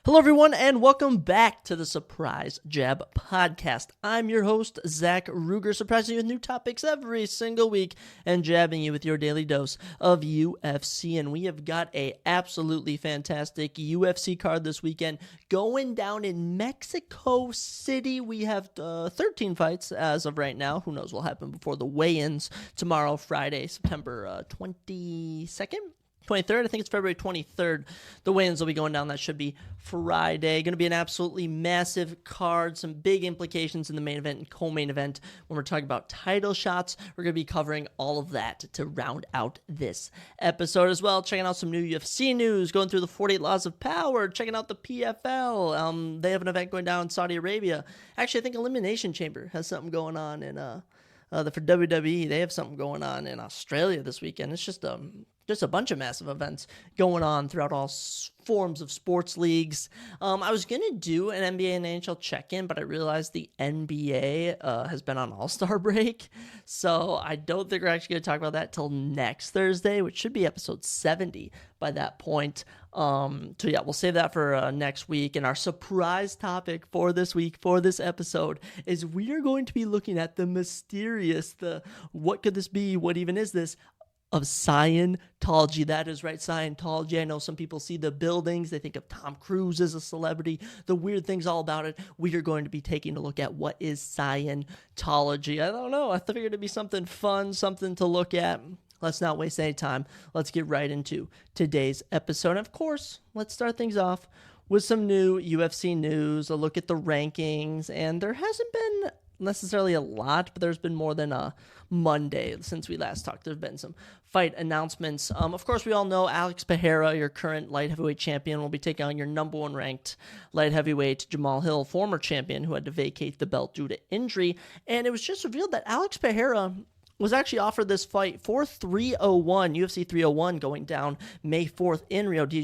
Hello, everyone, and welcome back to the Surprise Jab Podcast. I'm your host, Zach Ruger, surprising you with new topics every single week and jabbing you with your daily dose of UFC. And we have got a absolutely fantastic UFC card this weekend going down in Mexico City. We have 13 fights as of right now. Who knows what will happen before the weigh-ins tomorrow, Friday, September 22nd? 23rd, I think it's February 23rd. The weigh-ins will be going down. That should be Friday. Going to be an absolutely massive card. Some big implications in the main event and co-main event. When we're talking about title shots, we're going to be covering all of that to round out this episode as well. Checking out some new UFC news, going through the 48 Laws of Power, checking out the PFL. They have an event going down in Saudi Arabia. Actually, I think Elimination Chamber has something going on in for WWE. They have something going on in Australia this weekend. It's just a bunch of massive events going on throughout all forms of sports leagues. I was going to do an NBA and NHL check-in, but I realized the NBA has been on All-Star break, so I don't think we're actually going to talk about that till next Thursday, which should be episode 70 by that point. So yeah, we'll save that for next week. And our surprise topic for this week, for this episode, is we are going to be looking at the mysterious, what could this be, what even is this, of Scientology. That is right, Scientology. I know some people see the buildings, they think of Tom Cruise as a celebrity, the weird things all about it. We are going to be taking a look at what is Scientology. I don't know, I figured it'd be something fun, something to look at. Let's not waste any time. Let's get right into today's episode. And of course, let's start things off with some new UFC news, a look at the rankings, and there hasn't been necessarily a lot, but there's been more than a Monday since we last talked. There's been some fight announcements. Of course, we all know Alex Pereira, your current light heavyweight champion, will be taking on your number one ranked light heavyweight Jamal Hill, former champion who had to vacate the belt due to injury. And it was just revealed that Alex Pereira was actually offered this fight for 301, UFC 301, going down May 4th in Rio de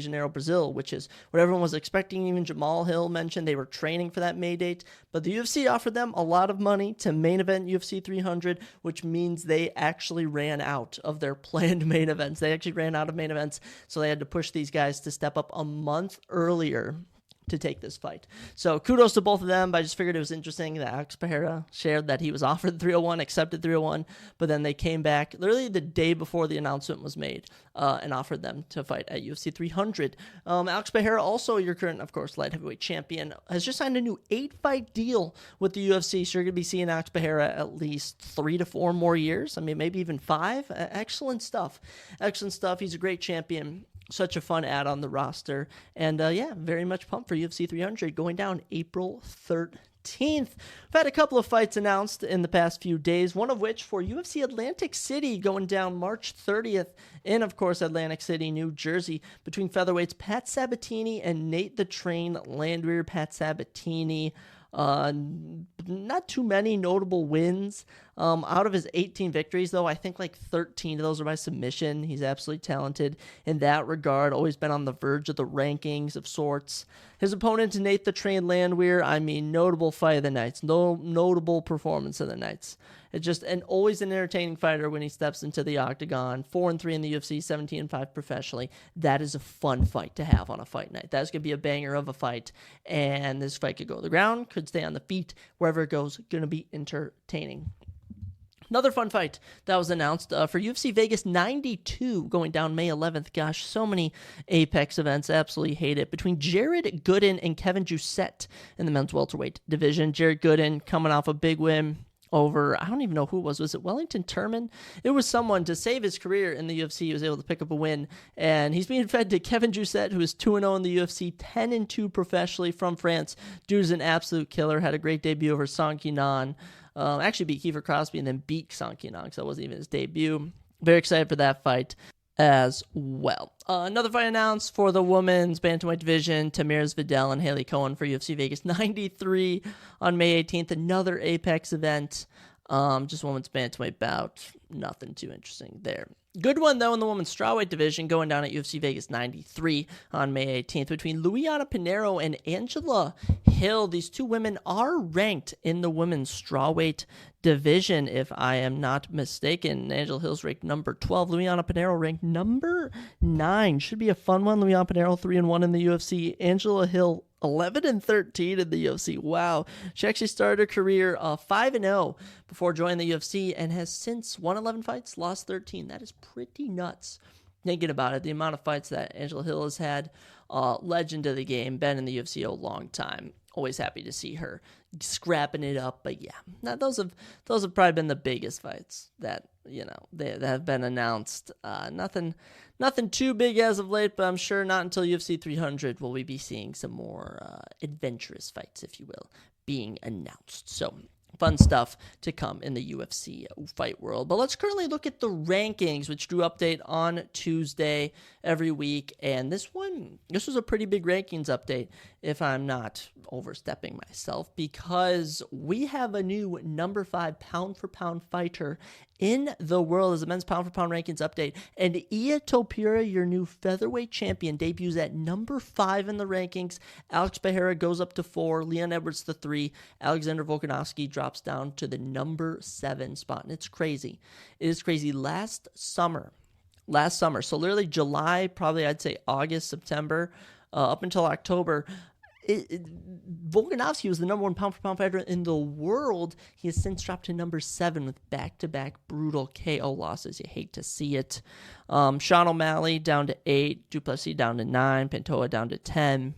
Janeiro, Brazil, which is what everyone was expecting. Even Jamal Hill mentioned they were training for that May date, but the UFC offered them a lot of money to main event UFC 300, which means they actually ran out of their planned main events. They actually ran out of main events, so they had to push these guys to step up a month earlier to take this fight. So kudos to both of them, but I just figured it was interesting that Alex Pereira shared that he was offered 301, accepted 301, but then they came back literally the day before the announcement was made and offered them to fight at UFC 300. Alex Pereira, also your current, of course, light heavyweight champion, has just signed a new 8-fight deal with the UFC, so you're going to be seeing Alex Pereira at least 3 to 4 more years. I mean, maybe even 5. Excellent stuff. Excellent stuff. He's a great champion. Such a fun add on the roster. And yeah, very much pumped for UFC 300 going down April 13th. We've had a couple of fights announced in the past few days, one of which for UFC Atlantic City going down March 30th in, of course, Atlantic City, New Jersey, between featherweights Pat Sabatini and Nate the Train Landwehr. Pat Sabatini, not too many notable wins. Out of his 18 victories, though, I think like 13 of those are by submission. He's absolutely talented in that regard. Always been on the verge of the rankings of sorts. His opponent, Nate the Train Landwehr, I mean, notable fight of the nights. Notable performance of the nights. It's just always an entertaining fighter when he steps into the octagon. 4-3 in the UFC, 17-5 professionally. That is a fun fight to have on a fight night. That's going to be a banger of a fight. And this fight could go to the ground, could stay on the feet. Wherever it goes, going to be entertaining. Another fun fight that was announced for UFC Vegas 92 going down May 11th. Gosh, so many Apex events. Absolutely hate it. Between Jared Gooden and Kevin Jousset in the men's welterweight division. Jared Gooden coming off a big win over, I don't even know who it was. Was it Wellington Turman? It was someone to save his career in the UFC. He was able to pick up a win. And he's being fed to Kevin Jousset, who is 2-0 in the UFC, 10-2 professionally from France. Dude's an absolute killer. Had a great debut over Song Kenan. Actually beat Kiefer Crosby and then beat Song Kenan, because that wasn't even his debut. Very excited for that fight as well. Another fight announced for the women's bantamweight division, Tamiris Vidal and Haley Cohen for UFC Vegas 93 on May 18th. Another Apex event. Just women's bantamweight bout. Nothing too interesting there. Good one, though, in the women's strawweight division, going down at UFC Vegas 93 on May 18th between Luiana Pinheiro and Angela Hill. These two women are ranked in the women's strawweight division, if I am not mistaken. Angela Hill's ranked number 12. Luiana Pinheiro ranked number 9. Should be a fun one. Luiana Pinheiro 3-1 in the UFC. Angela Hill 11-13 in the UFC. Wow. She actually started her career 5-0 before joining the UFC and has since won 11 fights, lost 13. That is pretty nuts. Thinking about it, the amount of fights that Angela Hill has had, legend of the game, been in the UFC a long time. Always happy to see her scrapping it up. But yeah, those have probably been the biggest fights that, that have been announced. Nothing too big as of late, but I'm sure not until UFC 300 will we be seeing some more adventurous fights, if you will, being announced. So fun stuff to come in the UFC fight world. But let's currently look at the rankings, which do update on Tuesday every week. And this was a pretty big rankings update, if I'm not overstepping myself, because we have a new number 5 pound-for-pound fighter in the world as a men's pound-for-pound rankings update. And Ilia Topuria, your new featherweight champion, debuts at number 5 in the rankings. Alex Pereira goes up to 4. Leon Edwards to 3. Alexander Volkanovski drops down to the number 7 spot. And it's crazy. It is crazy. Last summer, so literally July, probably I'd say August, September, up until October, Volkanovski was the number 1 pound-for-pound fighter in the world. He has since dropped to number 7 with back-to-back brutal KO losses. You hate to see it. Sean O'Malley down to 8. Duplessis down to 9. Pantoja down to 10.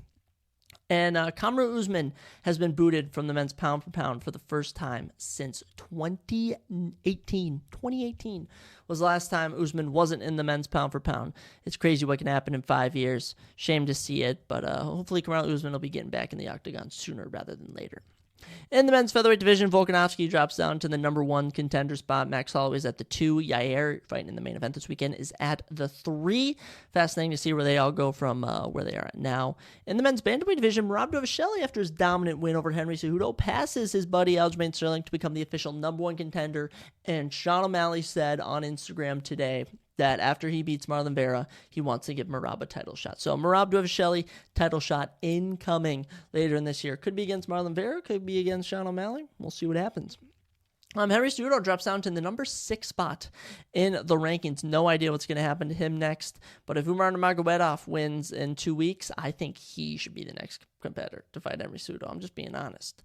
And Kamaru Usman has been booted from the men's pound-for-pound for the first time since 2018. 2018 was the last time Usman wasn't in the men's pound-for-pound. It's crazy what can happen in 5 years. Shame to see it, but hopefully Kamaru Usman will be getting back in the octagon sooner rather than later. In the men's featherweight division, Volkanovski drops down to the number 1 contender spot. Max Holloway's at the 2. Yair, fighting in the main event this weekend, is at the 3. Fascinating to see where they all go from where they are at now. In the men's bantamweight division, Rob Dovasheli, after his dominant win over Henry Cejudo, passes his buddy Aljamain Sterling to become the official number 1 contender. And Sean O'Malley said on Instagram today that after he beats Marlon Vera, he wants to give Merab a title shot. So Merab Dovasheli, title shot incoming later in this year. Could be against Marlon Vera, could be against Sean O'Malley. We'll see what happens. Henry Cejudo drops down to the number 6 spot in the rankings. No idea what's going to happen to him next. But if Umar Nurmagomedov wins in 2 weeks, I think he should be the next competitor to fight Henry Cejudo. I'm just being honest.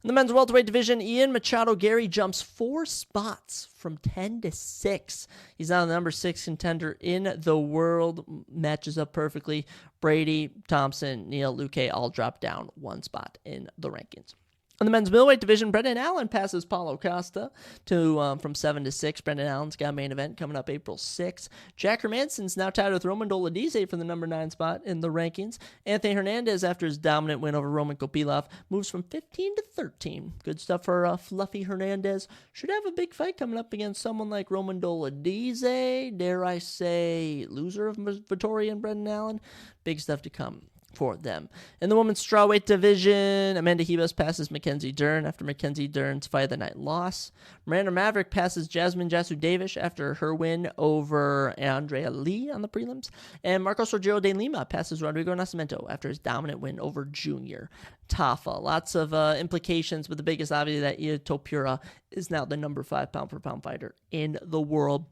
In the men's welterweight division, Ian Machado Gary jumps 4 spots from 10 to 6. He's now the number 6 contender in the world. Matches up perfectly. Brady, Thompson, Neil, Luque all drop down 1 spot in the rankings. In the men's middleweight division, Brendan Allen passes Paulo Costa to from 7 to 6. Brendan Allen's got a main event coming up April 6th. Jack Hermansson's now tied with Roman Dolidze for the number 9 spot in the rankings. Anthony Hernandez, after his dominant win over Roman Kopylov, moves from 15 to 13. Good stuff for Fluffy Hernandez. Should have a big fight coming up against someone like Roman Dolidze. Dare I say, loser of Vittori and Brendan Allen. Big stuff to come for them. In the women's strawweight division, Amanda Ribas passes Mackenzie Dern after Mackenzie Dern's fight of the night loss. Miranda Maverick passes Jasmine Jasu-Davish after her win over Andrea Lee on the prelims. And Marcos Rogerio de Lima passes Rodrigo Nascimento after his dominant win over Junior Tafa. Lots of implications, but the biggest obviously that Ilia Topuria is now the number 5 pound-for-pound fighter in the world.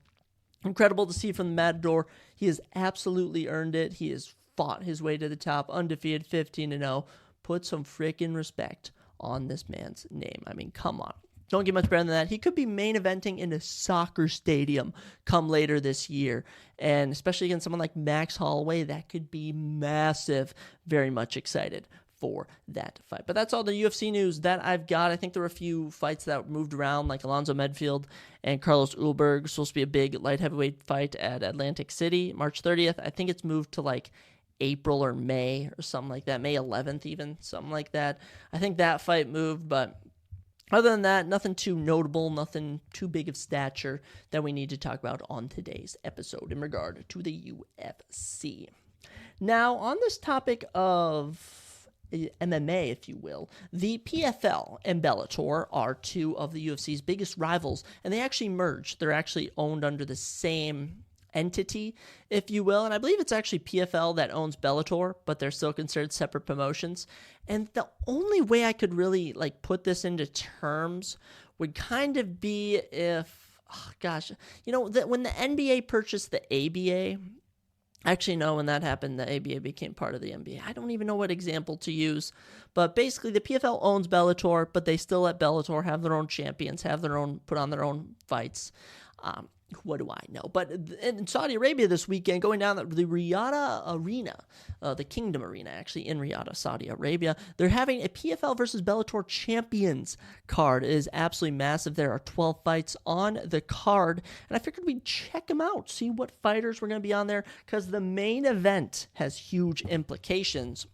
Incredible to see from the Matador. He has absolutely earned it. He has fought his way to the top, undefeated, 15-0. Put some freaking respect on this man's name. I mean, come on. Don't get much better than that. He could be main eventing in a soccer stadium come later this year. And especially against someone like Max Holloway, that could be massive. Very much excited for that fight. But that's all the UFC news that I've got. I think there were a few fights that moved around, like Alonzo Medfield and Carlos Ulberg. Supposed to be a big light heavyweight fight at Atlantic City, March 30th. I think it's moved to like April or May or something like that. May 11th even, something like that. I think that fight moved, but other than that, nothing too notable, nothing too big of stature that we need to talk about on today's episode in regard to the UFC. Now, on this topic of MMA, if you will. The PFL and Bellator are two of the UFC's biggest rivals, and they actually merged. They're actually owned under the same entity, if you will, and I believe it's actually PFL that owns Bellator, but they're still considered separate promotions. And the only way I could really put this into terms would kind of be if, when the NBA purchased the ABA. Actually, no, when that happened, the ABA became part of the NBA. I don't even know what example to use. But basically, the PFL owns Bellator, but they still let Bellator have their own champions, put on their own fights. What do I know? But in Saudi Arabia this weekend, going down the Riyadh Arena, the Kingdom Arena, actually, in Riyadh, Saudi Arabia, they're having a PFL versus Bellator Champions card. It is absolutely massive. There are 12 fights on the card, and I figured we'd check them out, see what fighters were going to be on there, because the main event has huge implications.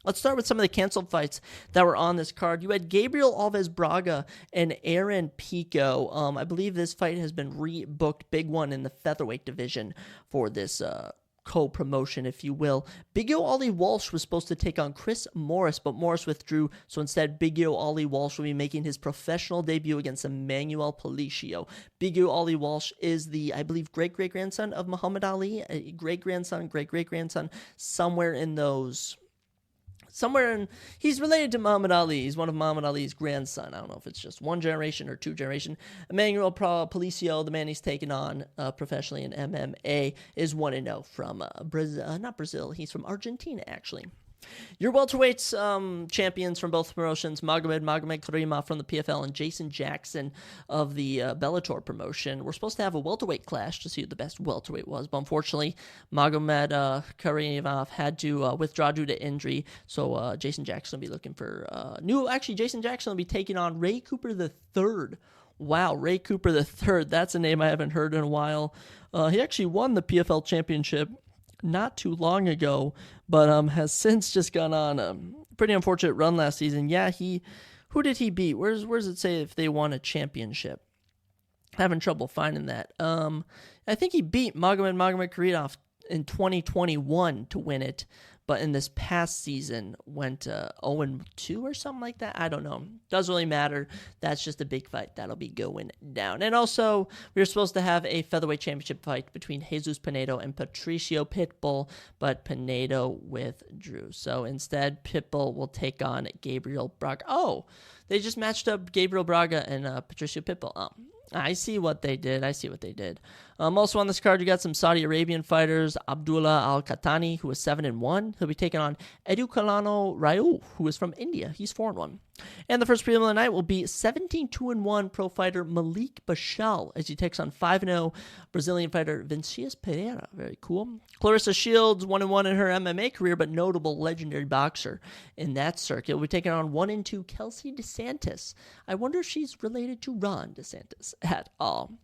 Let's start with some of the canceled fights that were on this card. You had Gabriel Alves Braga and Aaron Pico. I believe this fight has been rebooked, big one in the featherweight division for this co-promotion, if you will. Big Yo Ali Walsh was supposed to take on Chris Morris, but Morris withdrew, so instead Big Yo Ali Walsh will be making his professional debut against Emmanuel Palicio. Big Yo Ali Walsh is the, I believe, great-great-grandson of Muhammad Ali, great-grandson, somewhere in those... he's related to Muhammad Ali. He's one of Muhammad Ali's grandson. I don't know if it's just one generation or two generation. Emmanuel Palicio, the man he's taken on professionally in MMA, is 1-0 from Brazil. He's from Argentina, actually. Your welterweights champions from both promotions, Magomed Karimov from the PFL and Jason Jackson of the Bellator promotion. We're supposed to have a welterweight clash to see who the best welterweight was, but unfortunately, Magomed Karimov had to withdraw due to injury, so Jason Jackson will be looking for Jason Jackson will be taking on Ray Cooper III. Wow, Ray Cooper III, that's a name I haven't heard in a while. He actually won the PFL championship not too long ago, but has since just gone on a pretty unfortunate run last season. Yeah, who did he beat? Where's it say if they won a championship? Having trouble finding that. I think he beat Magomed Karimov in 2021 to win it, but in this past season went 0-2 or something like that. I don't know. Doesn't really matter. That's just a big fight that'll be going down. And also, we were supposed to have a featherweight championship fight between Jesus Pinedo and Patricio Pitbull, but Pinedo withdrew. So instead, Pitbull will take on Gabriel Braga. Oh, they just matched up Gabriel Braga and Patricio Pitbull. Oh, I see what they did. Also on this card, you got some Saudi Arabian fighters. Abdullah Al-Khatani, who is 7-1. He'll be taking on Edu Kalano Rayu, who is from India. He's 4-1. And the first prelim of the night will be 17-2-1 pro fighter Malik Bashal as he takes on 5-0 Brazilian fighter Vinícius Pereira. Very cool. Clarissa Shields, 1-1 in her MMA career, but notable legendary boxer in that circuit. We're taking on 1-2 Kelsey DeSantis. I wonder if she's related to Ron DeSantis at all.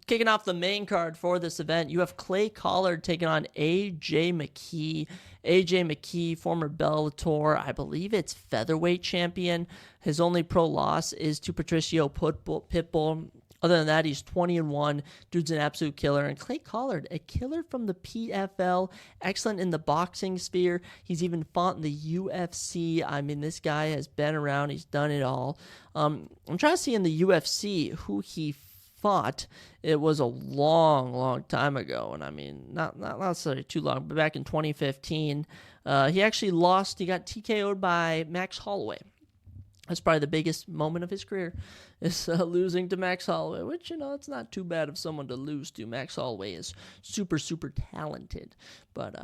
Kicking off the main card for this event, you have Clay Collard taking on AJ McKee. AJ McKee, former Bellator, I believe it's featherweight champion. His only pro loss is to Patricio Pitbull. Other than that, he's 20-1. Dude's an absolute killer. And Clay Collard, a killer from the PFL, excellent in the boxing sphere. He's even fought in the UFC. I mean, this guy has been around. He's done it all. I'm trying to see in the UFC who he fought. It was a long time ago, and I mean, not necessarily too long, but back in 2015, he actually lost. He got TKO'd by Max Holloway. That's probably the biggest moment of his career, is losing to Max Holloway, which, it's not too bad of someone to lose to. Max Holloway is super talented. But,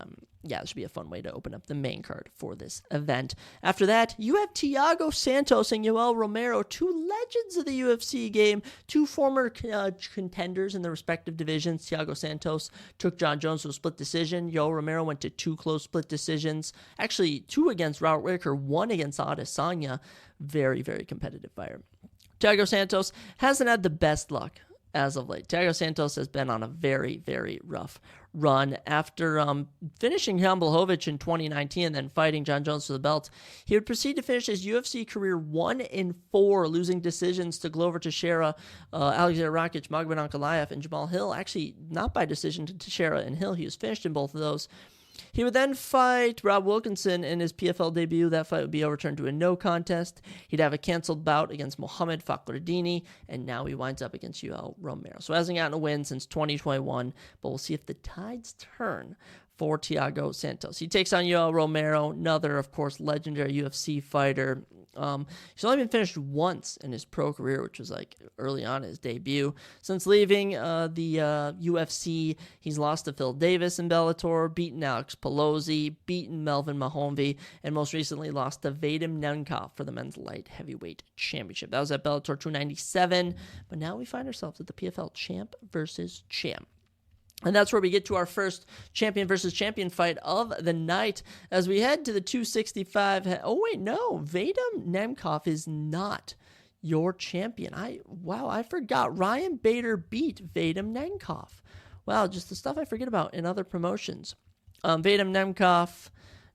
yeah, this should be a fun way to open up the main card for this event. After that, you have Thiago Santos and Yoel Romero, two legends of the UFC game, two former contenders in their respective divisions. Thiago Santos took John Jones to a split decision. Yoel Romero went to two close split decisions. Actually, two against Robert Whittaker, one against Adesanya. Very competitive fighter. Thiago Santos hasn't had the best luck as of late. Thiago Santos has been on a very rough run. After finishing Jan Blachowicz in 2019 and then fighting John Jones for the belt, he would proceed to finish his UFC career 1-4, losing decisions to Glover Teixeira, Alexander Rakic, Magomed Ankalaev, and Jamal Hill. Actually, not by decision to Teixeira and Hill. He was finished in both of those. He would then fight Rob Wilkinson in his PFL debut. That fight would be overturned to a no contest. He'd have a canceled bout against Mohamed Fakhreddini, and now he winds up against Yoel Romero. So hasn't gotten a win since 2021, but we'll see if the tides turn for Thiago Santos. He takes on Yoel Romero, another, of course, legendary UFC fighter. He's only been finished once in his pro career, which was like early on his debut. Since leaving the UFC, he's lost to Phil Davis in Bellator, beaten Alex Pelosi, beaten Melvin Mahonvi, and most recently lost to Vadim Nemkov for the men's light heavyweight championship. That was at Bellator 297, but now we find ourselves at the PFL champ versus champ. And that's where we get to our first champion versus champion fight of the night as we head to the 265. Oh, wait, no. Vadim Nemkov is not your champion. I forgot. Ryan Bader beat Vadim Nemkov. Wow, just the stuff I forget about in other promotions. Vadim Nemkov,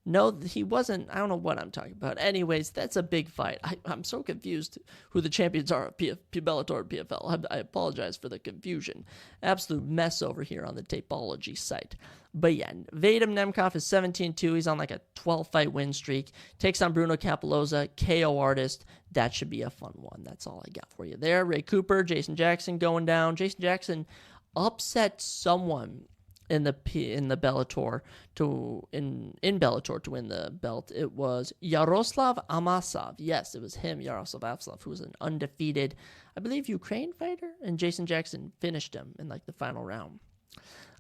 no, he wasn't. I don't know what I'm talking about. Anyways, that's a big fight. I'm so confused who the champions are at Bellator and PFL. I apologize for the confusion. Absolute mess over here on the Tapology site. But yeah, Vadim Nemkov is 17-2. He's on like a 12-fight win streak. Takes on Bruno Capoloza, KO artist. That should be a fun one. That's all I got for you there. Ray Cooper, Jason Jackson going down. Jason Jackson upset someone in the Bellator in Bellator to win the belt. It was Yaroslav Amasov. Yes, it was him, Yaroslav Amasov, who was an undefeated, I believe, Ukraine fighter, and Jason Jackson finished him in like the final round.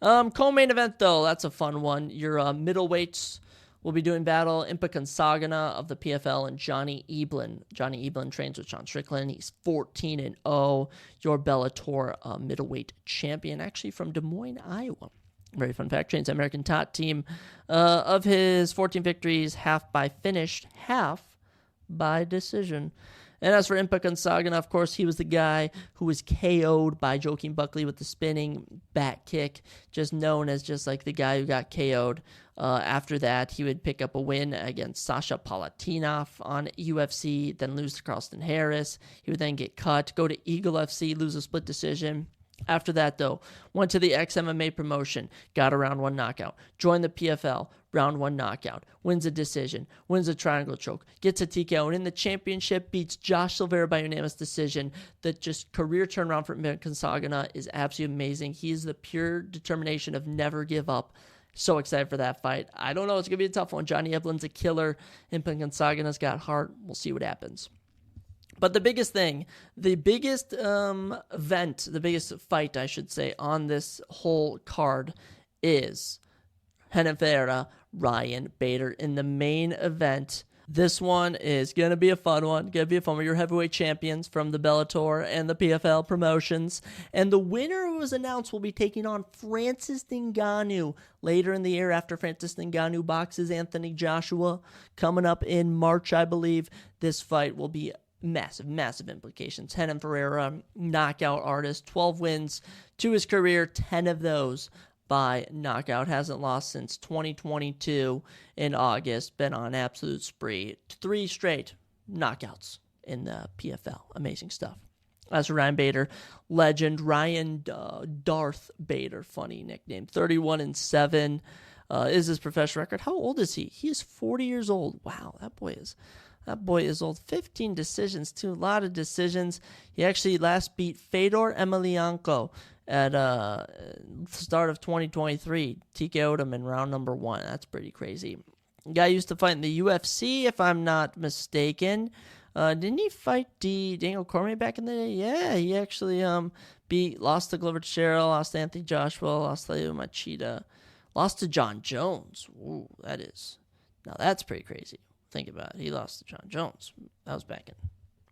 Co-main event though, that's a fun one. Your middleweights will be doing battle. Impa Kansagana of the PFL and Johnny Eblin. Johnny Eblin trains with Sean Strickland. He's 14-0. Your Bellator middleweight champion, actually from Des Moines, Iowa. Very fun fact, trains American Top Team. Of his 14 victories, half by finish, half by decision. And as for Impa Kansagana, of course, he was the guy who was KO'd by Joaquin Buckley with the spinning back kick, just known as just like the guy who got KO'd. After that, he would pick up a win against Sasha Palatinov on UFC, then lose to Carlston Harris. He would then get cut, go to Eagle FC, lose a split decision. After that, though, went to the ex-MMA promotion, got a round one knockout, joined the PFL, round one knockout, wins a decision, wins a triangle choke, gets a TKO, and in the championship beats Josh Silveira by unanimous decision. The just career turnaround for Impa Kansagana is absolutely amazing. He is the pure determination of never give up. So excited for that fight. I don't know. It's going to be a tough one. Johnny Eblin's a killer. Impa Kansagana's got heart. We'll see what happens. But the biggest thing, the biggest event, the biggest fight, I should say, on this whole card is Renan Ferreira, Ryan Bader in the main event. This one is going to be a fun one. Going to be a fun one. Your heavyweight champions from the Bellator and the PFL promotions. And the winner who was announced will be taking on Francis Ngannou later in the year after Francis Ngannou boxes Anthony Joshua. Coming up in March, I believe. This fight will be massive implications. Renan Ferreira, knockout artist, 12 wins to his career, 10 of those by knockout. Hasn't lost since 2022 in August. Been on absolute spree. 3 straight knockouts in the PFL. Amazing stuff. As for Ryan Bader, legend Ryan Darth Bader, funny nickname. 31-7 is his professional record. How old is he? He is 40 years old. Wow, that boy is old. 15 decisions, too. A lot of decisions. He actually last beat Fedor Emelianenko at the start of 2023. TKO'd him in round number 1. That's pretty crazy. Guy used to fight in the UFC, if I'm not mistaken. Didn't he fight Daniel Cormier back in the day? Yeah, he actually lost to Glover Teixeira, lost to Anthony Joshua, lost to Leo Machida, lost to John Jones. Ooh, that's pretty crazy. Think about it. He lost to John Jones. That was back in,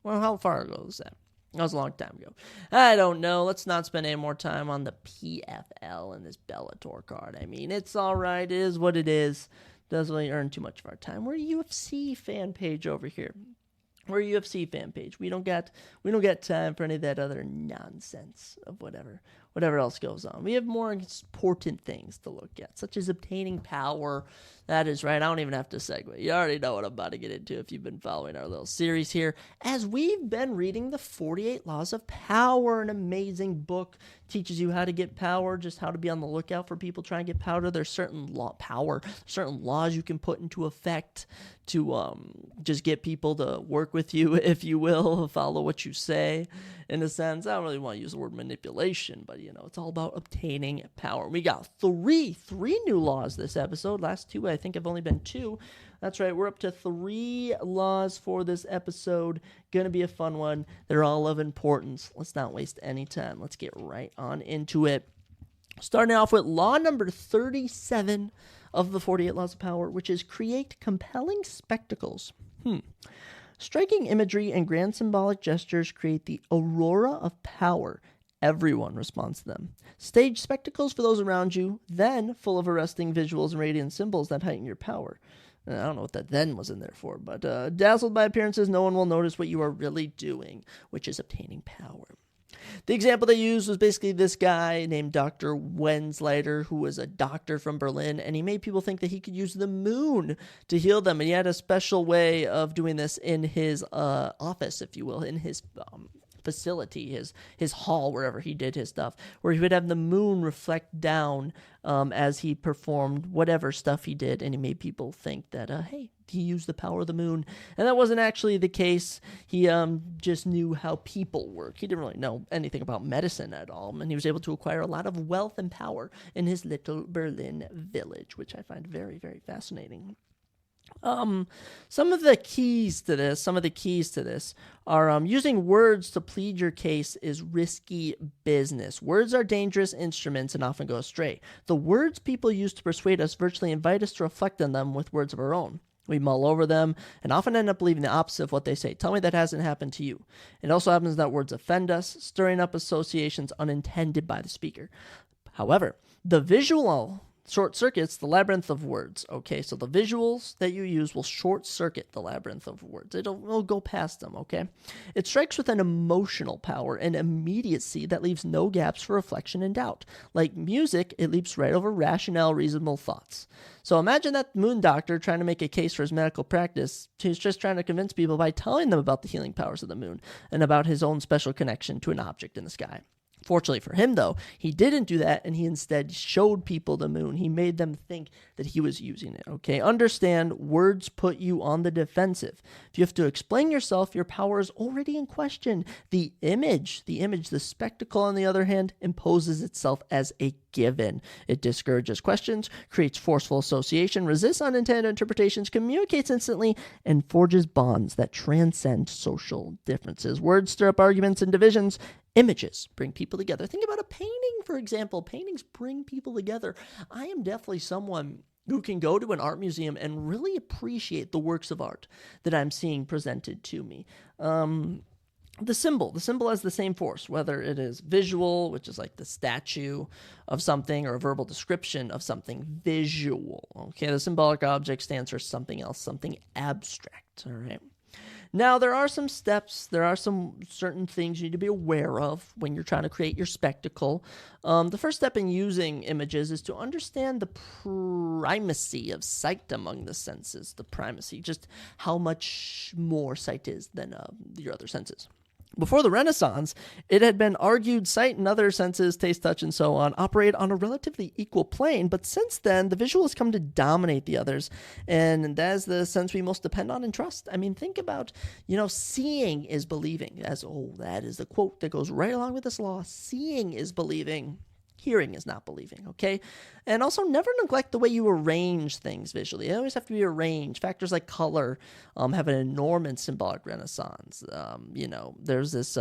how far ago was that? That was a long time ago. I don't know. Let's not spend any more time on the PFL and this Bellator card. I mean, it's all right. It is what it is. Doesn't really earn too much of our time. We're a UFC fan page over here. We're a UFC fan page. We don't got time for any of that other nonsense of whatever. whatever else goes on. We have more important things to look at, such as obtaining power. That is right. I don't even have to segue. You already know what I'm about to get into if you've been following our little series here. As we've been reading the 48 Laws of Power, an amazing book, teaches you how to get power, just how to be on the lookout for people trying to get power. There's certain certain laws you can put into effect to just get people to work with you, if you will, follow what you say. In a sense, I don't really want to use the word manipulation, but it's all about obtaining power. We got three new laws this episode. Last two, I think, have only been two. That's right, we're up to 3 laws for this episode. Gonna be a fun one. They're all of importance. Let's not waste any time. Let's get right on into it. Starting off with law number 37 of the 48 Laws of Power, which is create compelling spectacles. Striking imagery and grand symbolic gestures create the aurora of power. Everyone responds to them. Stage spectacles for those around you, then full of arresting visuals and radiant symbols that heighten your power. I don't know what that then was in there for, but dazzled by appearances, no one will notice what you are really doing, which is obtaining power. The example they used was basically this guy named Dr. Wenzleiter, who was a doctor from Berlin, and he made people think that he could use the moon to heal them, and he had a special way of doing this in his office, if you will, in his facility, his hall, wherever he did his stuff, where he would have the moon reflect down as he performed whatever stuff he did, and he made people think that, hey, he used the power of the moon. And that wasn't actually the case. He just knew how people work. He didn't really know anything about medicine at all, and he was able to acquire a lot of wealth and power in his little Berlin village, which I find very, very fascinating. Some of the keys to this are using words to plead your case is risky business. Words are dangerous instruments and often go astray. The words people use to persuade us virtually invite us to reflect on them with words of our own. We mull over them and often end up believing the opposite of what they say. Tell me that hasn't happened to you. It also happens that words offend us, stirring up associations unintended by the speaker. However, the visual short circuits the labyrinth of words. Okay, so the visuals that you use will short circuit the labyrinth of words. It'll go past them, okay? It strikes with an emotional power and immediacy that leaves no gaps for reflection and doubt. Like music, it leaps right over rationale, reasonable thoughts. So imagine that moon doctor trying to make a case for his medical practice. He's just trying to convince people by telling them about the healing powers of the moon and about his own special connection to an object in the sky. Fortunately for him, though, he didn't do that, and he instead showed people the moon. He made them think that he was using it, okay? Understand, words put you on the defensive. If you have to explain yourself, your power is already in question. The image, the spectacle, on the other hand, imposes itself as a given. It discourages questions, creates forceful association, resists unintended interpretations, communicates instantly, and forges bonds that transcend social differences. Words stir up arguments and divisions. Images bring people together. Think about a painting, for example. Paintings bring people together. I am definitely someone who can go to an art museum and really appreciate the works of art that I'm seeing presented to me. The symbol has the same force, whether it is visual, which is like the statue of something, or a verbal description of something visual. Okay, the symbolic object stands for something else, something abstract, all right? Now, there are some steps, there are some certain things you need to be aware of when you're trying to create your spectacle. The first step in using images is to understand the primacy of sight among the senses. The primacy, just how much more sight is than your other senses. Before the Renaissance, it had been argued sight and other senses, taste, touch, and so on, operate on a relatively equal plane, but since then, the visual has come to dominate the others, and that is the sense we most depend on and trust. I mean, think about, seeing is believing. That is the quote that goes right along with this law. Seeing is believing. Hearing is not believing, okay? And also, never neglect the way you arrange things visually. They always have to be arranged. Factors like color have an enormous symbolic renaissance. There's this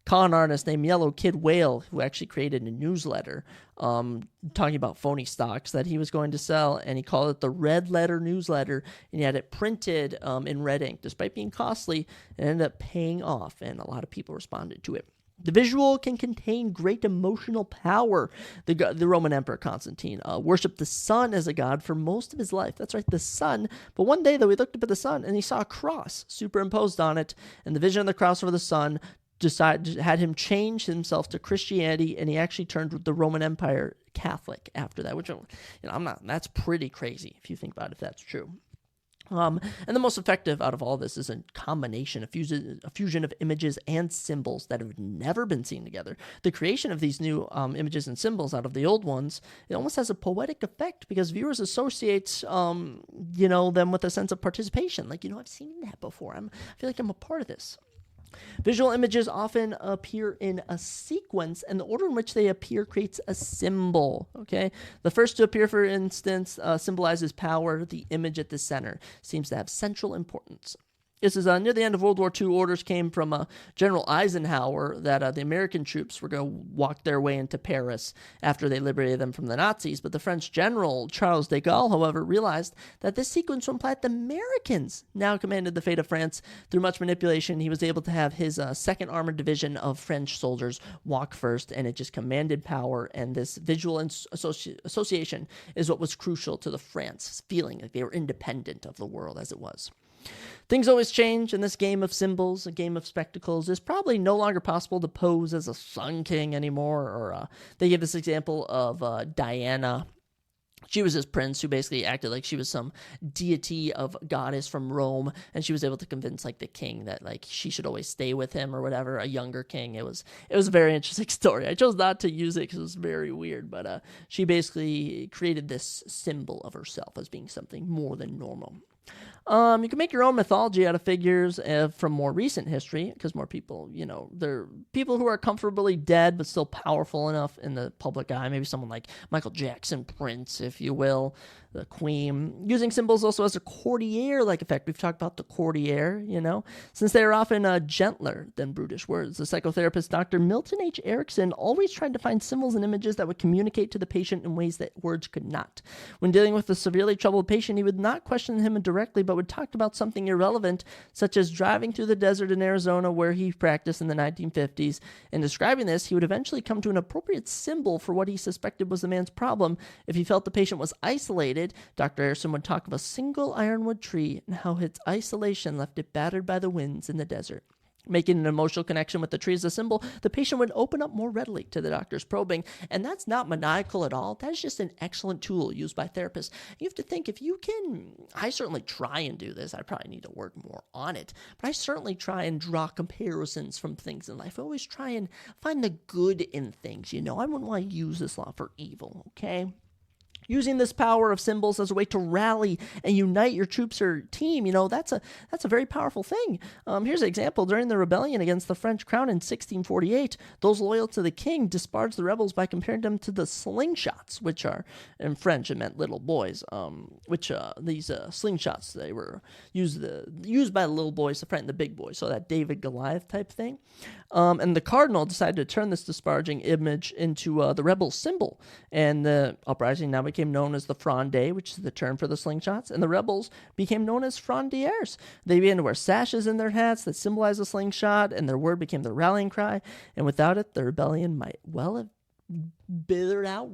con artist named Yellow Kid Whale who actually created a newsletter talking about phony stocks that he was going to sell, and he called it the Red Letter Newsletter, and he had it printed in red ink. Despite being costly, it ended up paying off, and a lot of people responded to it. The visual can contain great emotional power. The Roman Emperor Constantine worshipped the sun as a god for most of his life. That's right, the sun. But one day, though, he looked up at the sun and he saw a cross superimposed on it. And the vision of the cross over the sun had him change himself to Christianity, and he actually turned the Roman Empire Catholic after that, which, that's pretty crazy if you think about it, if that's true. And the most effective out of all this is a combination, a fusion of images and symbols that have never been seen together. The creation of these new images and symbols out of the old ones, it almost has a poetic effect because viewers associate, them with a sense of participation. Like, I've seen that before. I feel like I'm a part of this. Visual images often appear in a sequence, and the order in which they appear creates a symbol, okay? The first to appear, for instance, symbolizes power. The image at the center seems to have central importance. This is near the end of World War II. Orders came from General Eisenhower that the American troops were going to walk their way into Paris after they liberated them from the Nazis. But the French general, Charles de Gaulle, however, realized that this sequence would imply that the Americans now commanded the fate of France. Through much manipulation, he was able to have his 2nd Armored Division of French soldiers walk first, and it just commanded power. And this visual association is what was crucial to the France feeling like they were independent of the world as it was. Things always change in this game of symbols, a game of spectacles. It's probably no longer possible to pose as a Sun King anymore. Or they give this example of Diana. She was this prince who basically acted like she was some deity of goddess from Rome, and she was able to convince the king that she should always stay with him or whatever, a younger king. It was a very interesting story. I chose not to use it because it was very weird, but she basically created this symbol of herself as being something more than normal. You can make your own mythology out of figures from more recent history, because more people, they're people who are comfortably dead but still powerful enough in the public eye. Maybe someone like Michael Jackson, Prince, if you will, the Queen. Using symbols also has a courtier-like effect. We've talked about the courtier, since they are often gentler than brutish words. The psychotherapist Dr. Milton H. Erickson always tried to find symbols and images that would communicate to the patient in ways that words could not. When dealing with a severely troubled patient, he would not question him directly, but would talk about something irrelevant, such as driving through the desert in Arizona where he practiced in the 1950s. In describing this, he would eventually come to an appropriate symbol for what he suspected was the man's problem. If he felt the patient was isolated, Dr. Erickson would talk of a single ironwood tree and how its isolation left it battered by the winds in the desert. Making an emotional connection with the tree as a symbol, the patient would open up more readily to the doctor's probing. And that's not maniacal at all. That is just an excellent tool used by therapists. You have to think, if you can, I certainly try and do this. I probably need to work more on it. But I certainly try and draw comparisons from things in life. I always try and find the good in things, I wouldn't want to use this law for evil, okay? Using this power of symbols as a way to rally and unite your troops or team, that's a very powerful thing. Here's an example. During the rebellion against the French crown in 1648, those loyal to the king disparaged the rebels by comparing them to the slingshots, which are, in French, it meant little boys, these slingshots, they were used by the little boys to frighten the big boys, so that David Goliath type thing. And the cardinal decided to turn this disparaging image into the rebel symbol, and the uprising now became known as the Fronde, which is the term for the slingshots, and the rebels became known as Frondiers. They began to wear sashes in their hats that symbolized the slingshot, and their word became their rallying cry, and without it, the rebellion might well have withered out,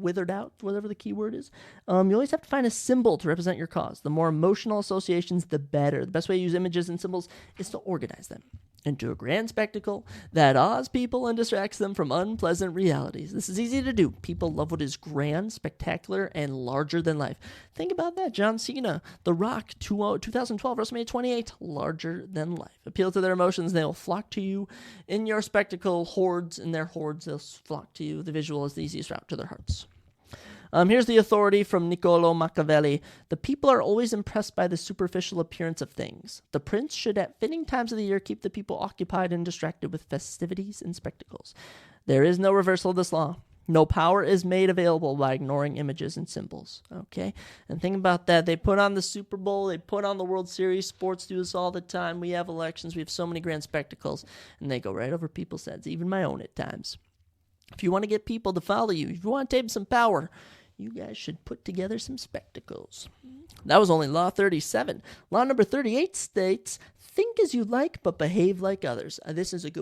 whatever the key word is. You always have to find a symbol to represent your cause. The more emotional associations, the better. The best way to use images and symbols is to organize them into a grand spectacle that awes people and distracts them from unpleasant realities. This is easy to do. People love what is grand, spectacular, and larger than life. Think about that. John Cena, The Rock, 2012, WrestleMania 28, larger than life. Appeal to their emotions, they will flock to you in your spectacle. Hordes, in their hordes, they'll flock to you. The visual is the easiest route to their hearts. Here's the authority from Niccolò Machiavelli. The people are always impressed by the superficial appearance of things. The prince should at fitting times of the year keep the people occupied and distracted with festivities and spectacles. There is no reversal of this law. No power is made available by ignoring images and symbols. Okay? And think about that. They put on the Super Bowl. They put on the World Series. Sports do this all the time. We have elections. We have so many grand spectacles. And they go right over people's heads, even my own at times. If you want to get people to follow you, if you want to take some power, you guys should put together some spectacles. That was only Law 37. Law number 38 states, think as you like, but behave like others. This is a good